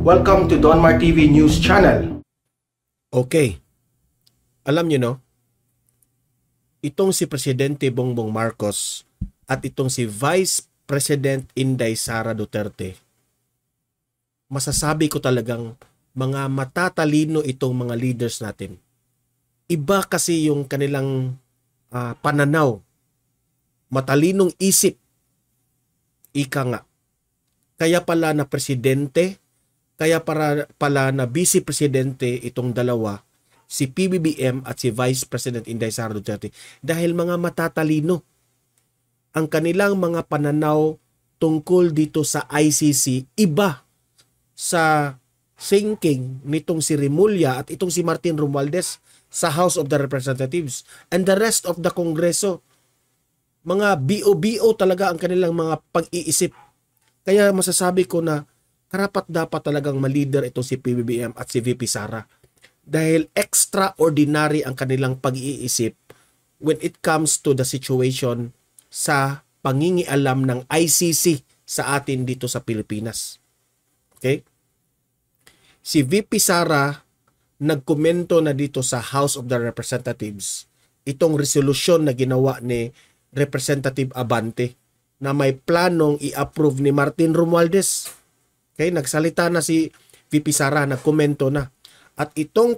Welcome to Donmar TV News Channel. Okay. Alam nyo no, itong si Presidente Bongbong Marcos at itong si Vice President Inday Sara Duterte, masasabi ko talagang mga matatalino itong mga leaders natin. Iba kasi yung kanilang pananaw, matalinong isip, ika nga. Kaya pala na presidente, kaya pala na vice presidente itong dalawa, si PBBM at si Vice President Inday Sara Duterte, dahil mga matatalino. Ang kanilang mga pananaw tungkol dito sa ICC, iba sa thinking nitong si Remulla at itong si Martin Romualdez sa House of the Representatives and the rest of the Kongreso. Mga BO-BO talaga ang kanilang mga pag-iisip. Kaya masasabi ko na karapat-dapat talagang ma-leader itong si PBBM at si VP Sara. Dahil extraordinary ang kanilang pag-iisip when it comes to the situation sa pangingialam ng ICC sa atin dito sa Pilipinas. Okay? Si VP Sara nagkomento na dito sa House of the Representatives itong resolusyon na ginawa ni Representative Abante na may planong i-approve ni Martin Romualdez. Okay, nagsalita na si VP Sara, nagkomento na. At itong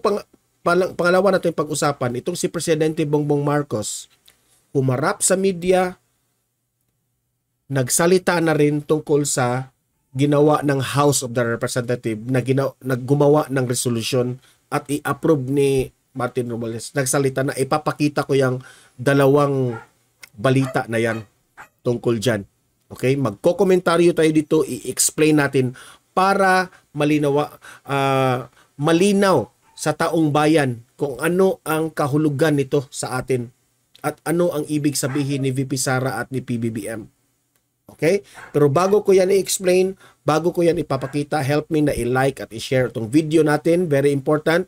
pangalawa natin pag-usapan, itong si Presidente Bongbong Marcos, humarap sa media, nagsalita na rin tungkol sa ginawa ng House of the Representative na gumawa ng resolusyon at i-approve ni Martin Romualdez. Nagsalita na, ipapakita ko yung dalawang balita na yan tungkol dyan. Okay, magko-komentaryo tayo dito, i-explain natin para malinaw sa taong bayan kung ano ang kahulugan nito sa atin at ano ang ibig sabihin ni VP Sara at ni PBBM. Okay? Pero bago ko yan i-explain, bago ko yan ipapakita, help me na i-like at i-share itong video natin. Very important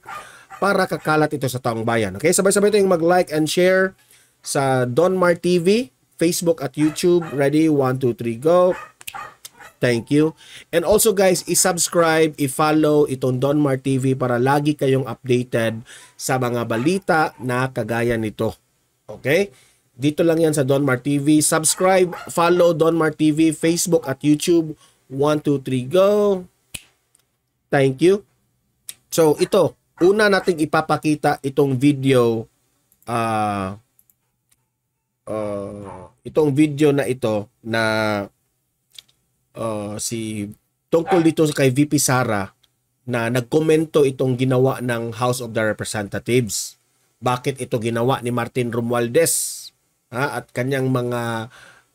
para kakalat ito sa taong bayan. Okay? Sabay-sabay tayong mag-like and share sa Donmar TV, Facebook at YouTube. Ready? 1, 2, 3, go. Thank you. And also guys, i-subscribe, i-follow itong Donmar TV para lagi kayong updated sa mga balita na kagaya nito. Okay? Dito lang yan sa Donmar TV. Subscribe, follow Donmar TV, Facebook at YouTube. 1, 2, 3, go. Thank you. So ito, una nating ipapakita itong video itong video na ito na tungkol dito kay VP Sara na nagkomento itong ginawa ng House of the Representatives. Bakit ito ginawa ni Martin Romualdez at kanyang mga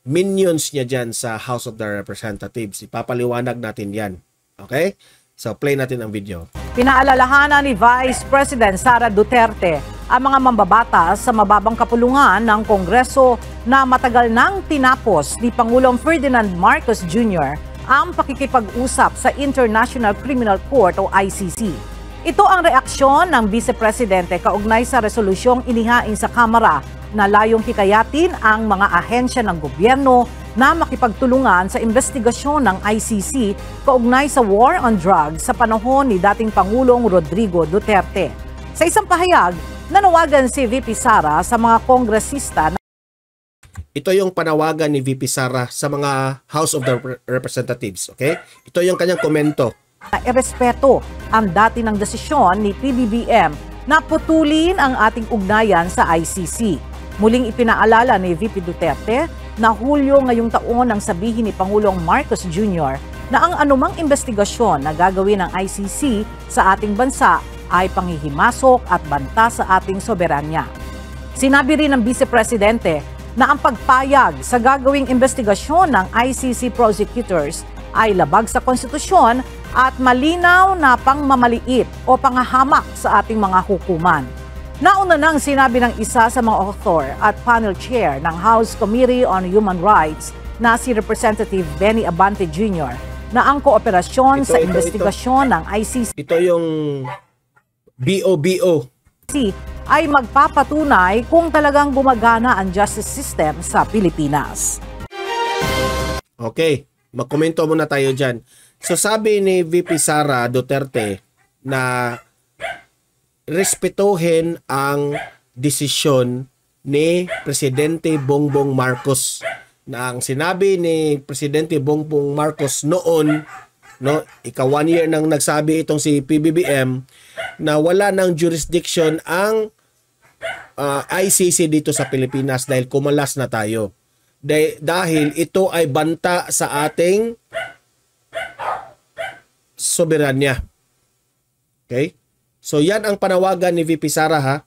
minions niya dyan sa House of the Representatives. Ipapaliwanag natin yan. Okay? So play natin ang video. Pinaalalahanan ni Vice President Sara Duterte ang mga mambabatas sa mababang kapulungan ng Kongreso na matagal nang tinapos ni Pangulong Ferdinand Marcos Jr. ang pakikipag-usap sa International Criminal Court o ICC. Ito ang reaksyon ng Vice Presidente kaugnay sa resolusyong inihain sa Kamara na layong hikayatin ang mga ahensya ng gobyerno na makipagtulungan sa investigasyon ng ICC kaugnay sa war on drugs sa panahon ni dating Pangulong Rodrigo Duterte. Sa isang pahayag, nanawagan si VP Sara sa mga kongresista na ito yung panawagan ni VP Sara sa mga House of the Representatives. Okay? Ito yung kanyang komento. Irespeto ang dati ng desisyon ni PBBM na putulin ang ating ugnayan sa ICC. Muling ipinaalala ni VP Duterte na Hulyo ngayong taon ang sabihin ni Pangulong Marcos Jr. na ang anumang investigasyon na gagawin ng ICC sa ating bansa ay panghihimasok at banta sa ating soberanya. Sinabi rin ng Vice Presidente na ang pagpayag sa gagawing investigasyon ng ICC prosecutors ay labag sa konstitusyon at malinaw na pangmamaliit o panghahamak sa ating mga hukuman. Nauna nang sinabi ng isa sa mga author at panel chair ng House Committee on Human Rights na si Representative Benny Abante Jr. na ang kooperasyon sa investigasyon ng ICC ito yung BO-BO ay magpapatunay kung talagang gumagana ang justice system sa Pilipinas. Okay, magkomento muna tayo dyan. So sabi ni VP Sara Duterte na respetuhin ang desisyon ni Presidente Bongbong Marcos. Na ang sinabi ni Presidente Bongbong Marcos noon, no, 1 year nang nagsabi itong si PBBM na wala ng jurisdiction ang ICC dito sa Pilipinas dahil kumalas na tayo. Dahil ito ay banta sa ating soberanya. Okay? So yan ang panawagan ni VP Sara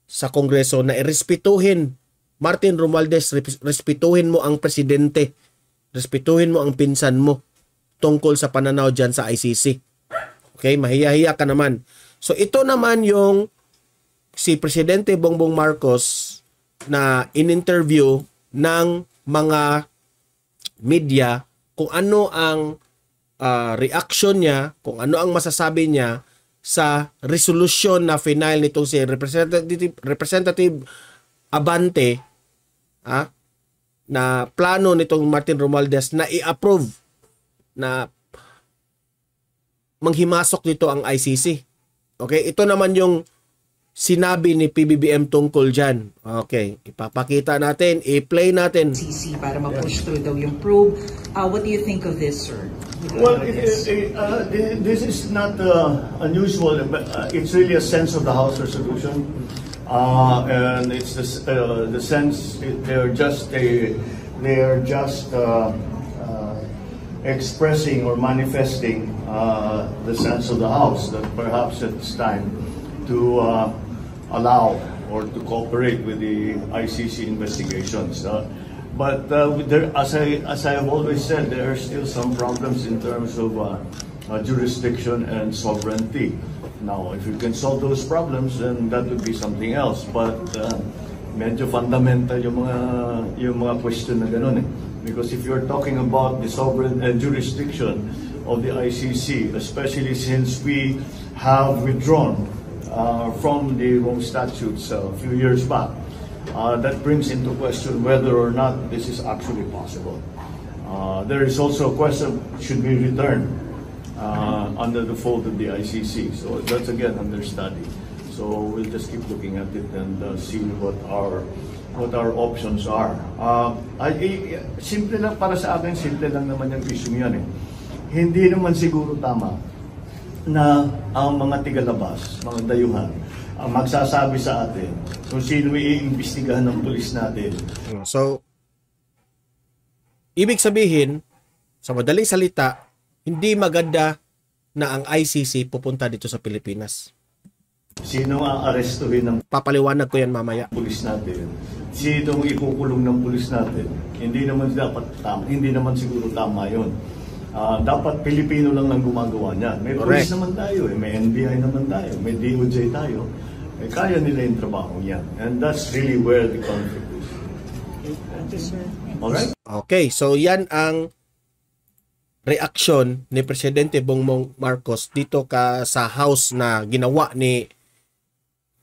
sa Kongreso na irespetuhin Martin Romualdez, respetuhin mo ang presidente. Respetuhin mo ang pinsan mo tungkol sa pananaw dyan sa ICC. Okay? Mahiya-hiya ka naman. So ito naman yung si Presidente Bongbong Marcos na in-interview ng mga media kung ano ang reaction niya, kung ano ang masasabi niya sa resolusyon na final nitong si Representative Abante na plano nitong Martin Romualdez na i-approve na manghimasok dito ang ICC. Okay, ito naman yung sinabi ni PBBM tungkol dyan. Okay, ipapakita natin, i-play natin. ICC para ma-push through daw yung probe. What do you think of this, sir? Well, this is not unusual, but it's really a sense of the House resolution. And it's the sense they're just expressing or manifesting the sense of the House that perhaps it's time to allow or to cooperate with the ICC investigations. But as I have always said, there are still some problems in terms of jurisdiction and sovereignty. Now, if you can solve those problems, then that would be something else. But medyo fundamental yung mga question na ganun eh. Because if you're talking about the sovereign jurisdiction of the ICC, especially since we have withdrawn from the Rome Statutes a few years back, that brings into question whether or not this is actually possible. There is also a question, should we return under the fold of the ICC? So that's again under study. So we'll just keep looking at it and see what our options are. Simple lang para sa akin, simple lang naman yung issue yan eh. Hindi naman siguro tama na ang mga tigalabas, mga dayuhan, ang magsasabi sa atin kung sino iimbestigahan ng pulis natin. So, ibig sabihin, sa madaling salita, hindi maganda na ang ICC pupunta dito sa Pilipinas. Sino ang arestuhin ng Papaliwanag ko yan mamaya. pulis natin? Sino ang ikukulong ng pulis natin? Hindi naman dapat tama, hindi naman siguro tama 'yon. Dapat Pilipino lang ang gumagawa niyan. May pulis naman tayo, may NBI naman tayo, may DOJ tayo. Kaya nila yung trabaho niyan. And that's really where the conflict is. Alright? Okay, so yan ang reaksyon ni Presidente Bongbong Marcos dito sa House na ginawa ni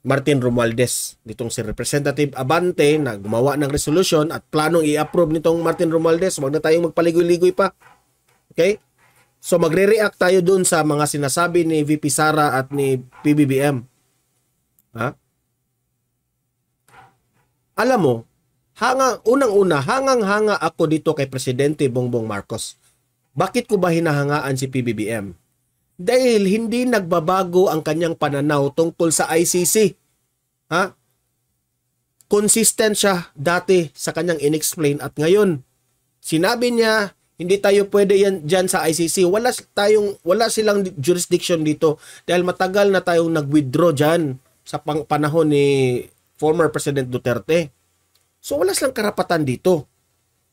Martin Romualdez. Ditong si Representative Abante na gumawa ng resolution at planong i-approve nitong Martin Romualdez. Huwag na tayong magpaligoy-ligoy pa. Okay? So magre-react tayo dun sa mga sinasabi ni VP Sara at ni PBBM. Alam mo, unang-una, hangang-hanga ako dito kay Presidente Bongbong Marcos. Bakit ko ba hinahangaan si PBBM? Dahil hindi nagbabago ang kanyang pananaw tungkol sa ICC. Consistent siya dati sa kanyang inexplain at ngayon. Sinabi niya, hindi tayo pwede dyan sa ICC. Wala silang jurisdiction dito dahil matagal na tayong nag-withdraw dyan sa panahon ni former President Duterte. So wala silang karapatan dito.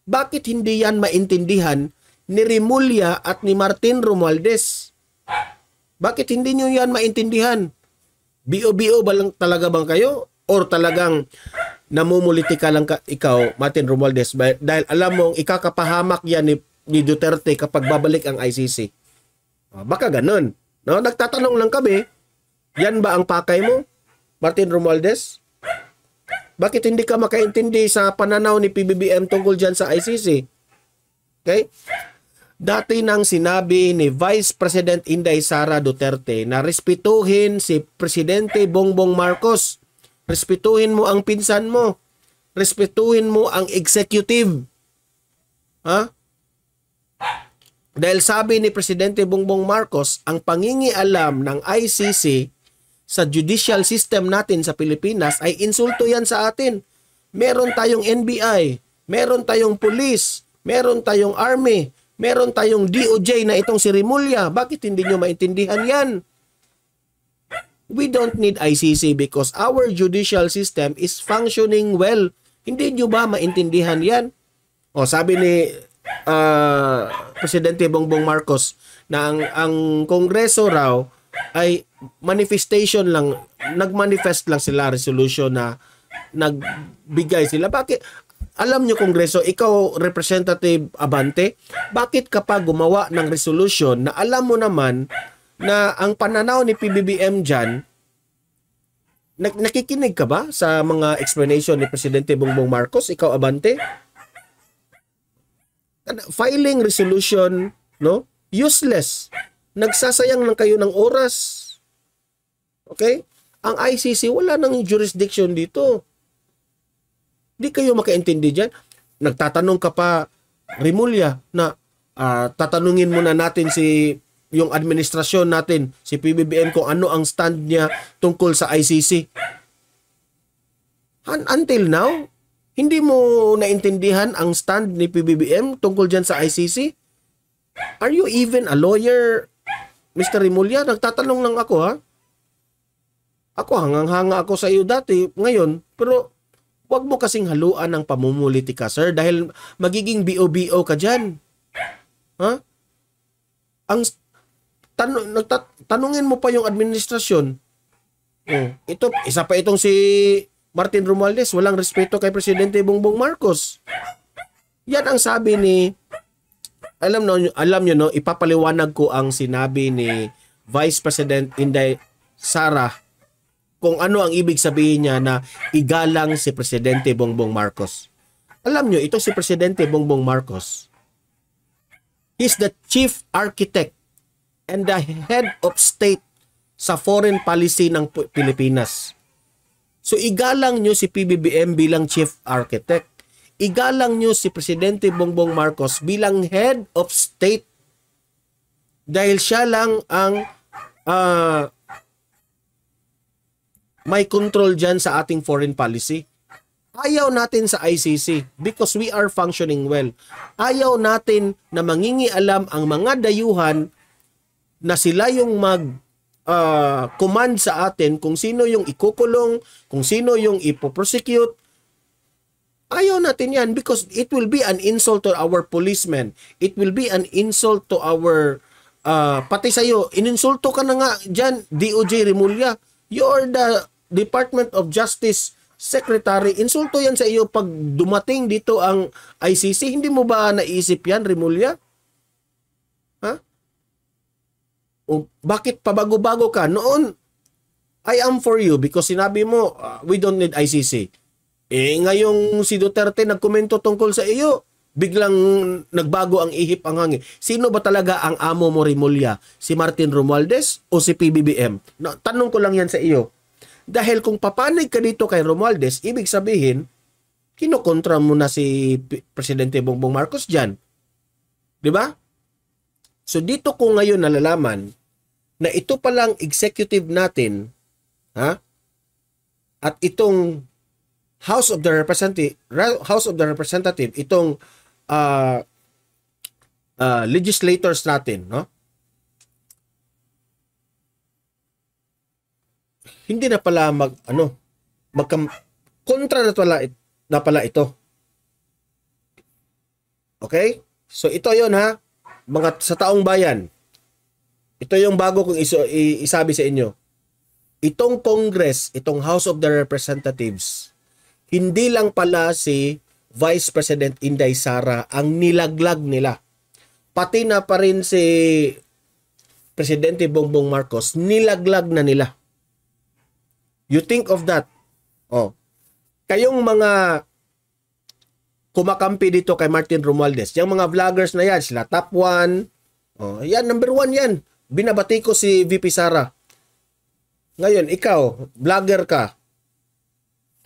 Bakit hindi yan maintindihan ni Remulla at ni Martin Romualdez? Bakit hindi nyo yan maintindihan? BO-BO ba lang talaga bang kayo? Or talagang namumuliti ka lang ikaw, Martin Romualdez, dahil alam mong ikakapahamak yan ni Duterte kapag babalik ang ICC? Baka ganun. No? Nagtatanong lang kami, yan ba ang pakay mo, Martin Romualdez? Bakit hindi ka makaintindi sa pananaw ni PBBM tungkol dyan sa ICC? Okay? Dati nang sinabi ni Vice President Inday Sara Duterte na respetuhin si Presidente Bongbong Marcos. Respetuhin mo ang pinsan mo. Respetuhin mo ang executive. Ha? Dahil sabi ni Presidente Bongbong Marcos, ang pangingialam ng ICC sa judicial system natin sa Pilipinas ay insulto yan sa atin. Meron tayong NBI, meron tayong police, meron tayong army, meron tayong DOJ na itong si Rimulya. Bakit hindi nyo maintindihan yan? We don't need ICC because our judicial system is functioning well. Hindi nyo ba maintindihan yan? O sabi ni Presidente Bongbong Marcos na ang Kongreso raw ay manifestation lang, nagmanifest lang sila resolution na nagbigay sila. Bakit? Alam nyo Kongreso, ikaw Representative Abante, bakit kapag gumawa ng resolution na alam mo naman na ang pananaw ni PBBM dyan, nakikinig ka ba sa mga explanation ni Presidente Bongbong Marcos, ikaw Abante? Filing resolution, no? Useless. Nagsasayang lang kayo ng oras. Okay? Ang ICC wala nang jurisdiction dito. Di kayo makaintindi dyan. Nagtatanong ka pa, Rimulya, na tatanungin muna natin yung administrasyon natin, si PBBM, kung ano ang stand niya tungkol sa ICC. Until now, hindi mo naintindihan ang stand ni PBBM tungkol dyan sa ICC? Are you even a lawyer, Mr. Rimulya? Nagtatanong lang ako, ha? Ako, hangang-hanga ako sa iyo dati, ngayon, pero wag mo kasing haluan ng pamumulitika, sir, dahil magiging BO-BO ka dyan. Ha? Tanungin mo pa yung administrasyon. Ito, isa pa itong si Martin Romualdez, walang respeto kay Presidente Bongbong Marcos. Yan ang sabi ni, alam nyo, no, ipapaliwanag ko ang sinabi ni Vice President Inday Sara kung ano ang ibig sabihin niya na igalang si Presidente Bongbong Marcos. Alam nyo, ito si Presidente Bongbong Marcos, he's the chief architect and the head of state sa foreign policy ng Pilipinas. So igalang nyo si PBBM bilang chief architect. Igalang nyo si Presidente Bongbong Marcos bilang head of state. Dahil siya lang ang may control dyan sa ating foreign policy. Ayaw natin sa ICC because we are functioning well. Ayaw natin na mangingialam ang mga dayuhan na sila yung command sa atin kung sino yung ikukulong, kung sino yung ipoprosecute. Ayaw natin yan because it will be an insult to our policemen. It will be an insult to our, pati sa'yo, ininsulto ka na nga dyan, DOJ Rimulya. You are the Department of Justice Secretary. Insulto yan sa iyo pag dumating dito ang ICC. Hindi mo ba naisip yan, Rimulya? Ha? O bakit pabago-bago ka? Noon, I am for you because sinabi mo, we don't need ICC. Ngayong si Duterte nagkomento tungkol sa iyo, biglang nagbago ang ihip ang hangin. Sino ba talaga ang amo mo, Rimulya? Si Martin Romualdez o si PBBM? Tanong ko lang yan sa iyo. Dahil kung papanig ka dito kay Romualdez, ibig sabihin, kinokontra mo na si Presidente Bongbong Marcos dyan. Diba? So dito ko ngayon nalalaman na ito palang executive natin, ha? At itong House of the Representative, itong legislators natin, no? Hindi na pala kontra na pala ito. Okay? So ito 'yon, ha. Mga sa taong bayan. Ito yung bago kong isabi sa inyo. Itong Congress, itong House of the Representatives, hindi lang pala si Vice President Inday Sara ang nilaglag nila. Pati na pa rin si Presidente Bongbong Marcos, nilaglag na nila. You think of that. Oh. Kayong mga kumakampi dito kay Martin Romualdez. Yung mga vloggers na yan, sila top 1. Oh, yan, number 1 yan. Binabati ko si VP Sara. Ngayon, ikaw, vlogger ka.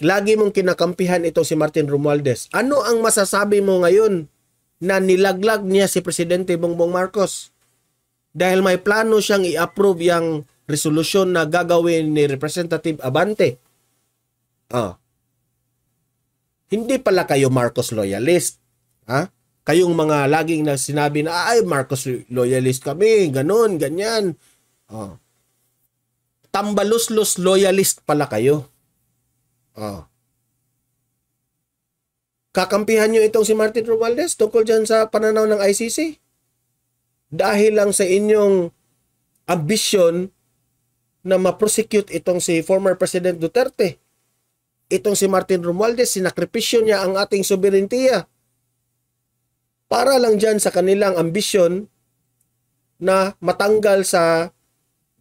Lagi mong kinakampihan ito si Martin Romualdez. Ano ang masasabi mo ngayon na nilaglag niya si Presidente Bongbong Marcos? Dahil may plano siyang i-approve yung resolusyon na gagawin ni Representative Abante. Oh. Hindi pala kayo Marcos loyalist. Ha? Kayong mga laging na sinabi na, ay, Marcos loyalist kami, ganun, ganyan. Oh. Tambaluslos loyalist pala kayo. Oh. Kakampihan nyo itong si Martin Romualdez tungkol dyan sa pananaw ng ICC? Dahil lang sa inyong ambisyon na ma-prosecute itong si former President Duterte. Itong si Martin Romualdez, sinakripisyo niya ang ating sobereintiya. Para lang dyan sa kanilang ambisyon na matanggal sa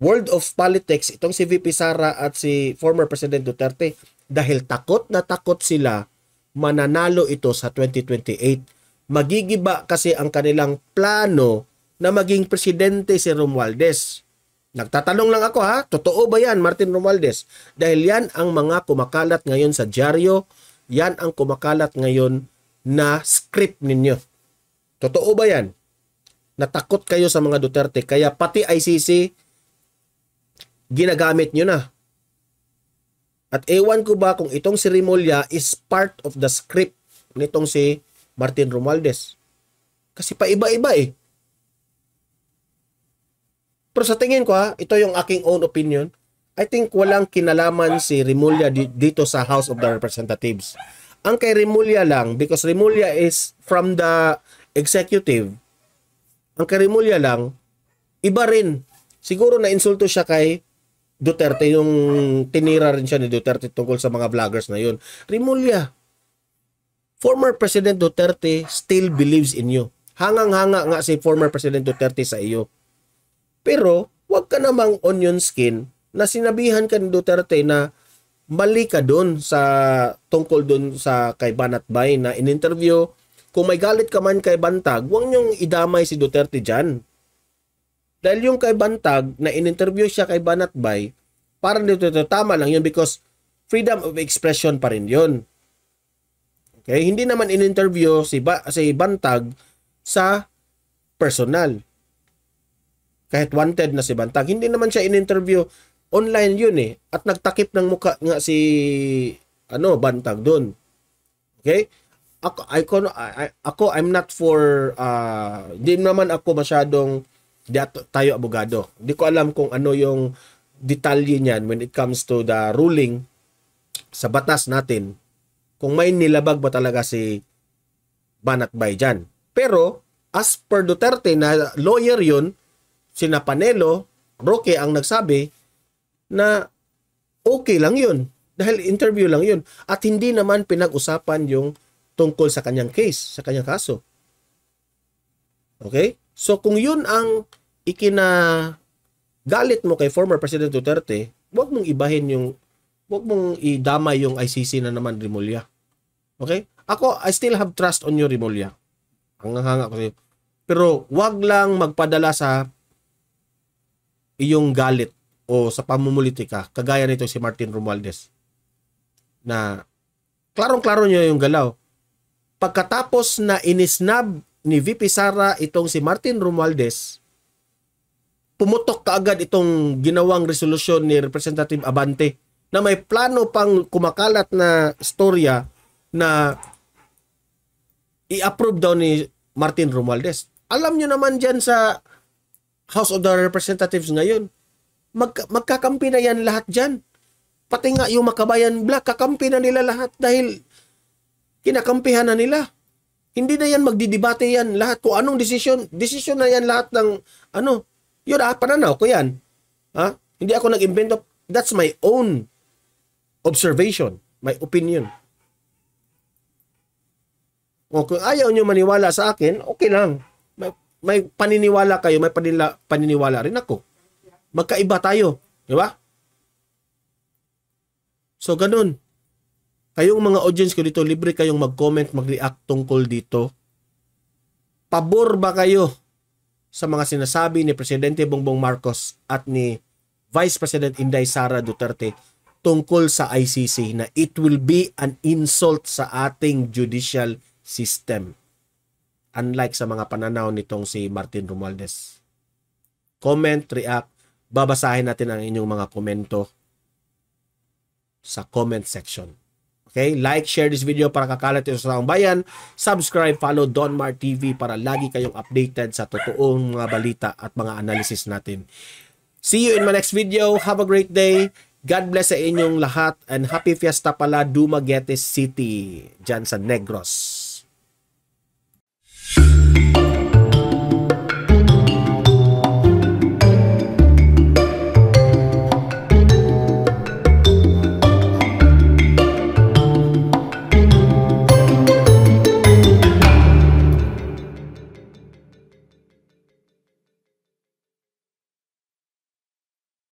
world of politics itong si VP Sara at si former President Duterte. Dahil takot na takot sila mananalo ito sa 2028. Magigiba kasi ang kanilang plano na maging presidente si Romualdez. Nagtatanong lang ako ha, totoo ba yan Martin Romualdez? Dahil yan ang mga kumakalat ngayon sa dyaryo, yan ang kumakalat ngayon na script ninyo. Totoo ba yan? Natakot kayo sa mga Duterte, kaya pati ICC ginagamit nyo na. At ewan ko ba kung itong si Remulla is part of the script nitong si Martin Romualdez. Kasi paiba-iba eh. Pero sa tingin ko ha, ito yung aking own opinion, I think walang kinalaman si Remulla dito sa House of the Representatives. Ang kay Remulla lang, because Remulla is from the executive, ang kay Remulla lang, iba rin. Siguro na insulto siya kay Duterte, yung tinira rin siya ni Duterte tungkol sa mga vloggers na yun. Remulla, former President Duterte still believes in you. Hangang-hanga nga si former President Duterte sa iyo. Pero, wag ka namang onion skin na sinabihan ka ni Duterte na mali ka doon sa tungkol doon sa kay Banatbay na in-interview. Kung may galit ka man kay Bantag, huwag niyong idamay si Duterte dyan. Dahil yung kay Bantag na in-interview siya kay Banatbay, parang dito tama lang yun because freedom of expression pa rin yun. Okay? Hindi naman in-interview si Bantag sa personal. Kahit wanted na si Bantag, hindi naman siya in-interview, online yun eh. At nagtakip ng muka nga si Bantag doon. Okay? Ako I'm not for di naman ako masyadong tayo abogado. Hindi ko alam kung ano yung detalye niyan when it comes to the ruling sa batas natin. Kung may nilabag ba talaga si Banatbay dyan. Pero as per Duterte na lawyer yun, sina Panelo, Roque ang nagsabi na okay lang yun. Dahil interview lang yun. At hindi naman pinag-usapan yung tungkol sa kanyang case, sa kanyang kaso. Okay? So kung yun ang galit mo kay former President Duterte, huwag mong idamay yung ICC na naman, Remulla. Okay? Ako, I still have trust on you, Remulla. Hanga ko sa'yo. Pero wag lang magpadala sa iyong galit o sa pamumulitika, kagaya nito si Martin Romualdez. Na klarong-klaro niya yung galaw. Pagkatapos na inisnab ni VP Sara itong si Martin Romualdez, pumutok kaagad itong ginawang resolusyon ni Representative Abante na may plano pang kumakalat na storya na i-approve daw ni Martin Romualdez. Alam nyo naman dyan sa House of the Representatives ngayon, magkakampi na yan lahat dyan. Pati nga yung Makabayan Black, kakampi na nila lahat dahil kinakampihan na nila. Hindi na yan magdidebate yan lahat kung anong desisyon na yan lahat ng yun pananaw ko yan. Ha? Hindi ako nag-invento. That's my own observation, my opinion. O kung ayaw nyo maniwala sa akin, okay lang. May paniniwala kayo, may paniniwala rin ako. Magkaiba tayo. Di ba? So, ganun. kayong mga audience ko dito, libre kayong mag-comment, mag-react tungkol dito. Pabor ba kayo sa mga sinasabi ni Presidente Bongbong Marcos at ni Vice President Inday Sara Duterte tungkol sa ICC na it will be an insult sa ating judicial system? Unlike sa mga pananaw nitong si Martin Romualdez. Comment, react, babasahin natin ang inyong mga komento sa comment section. Okay? Like, share this video para kakalat ito sa taong bayan. Subscribe, follow Don Mar TV para lagi kayong updated sa totoong mga balita at mga analysis natin. See you in my next video. Have a great day. God bless sa inyong lahat and happy fiesta pala Dumaguete City dyan sa Negros.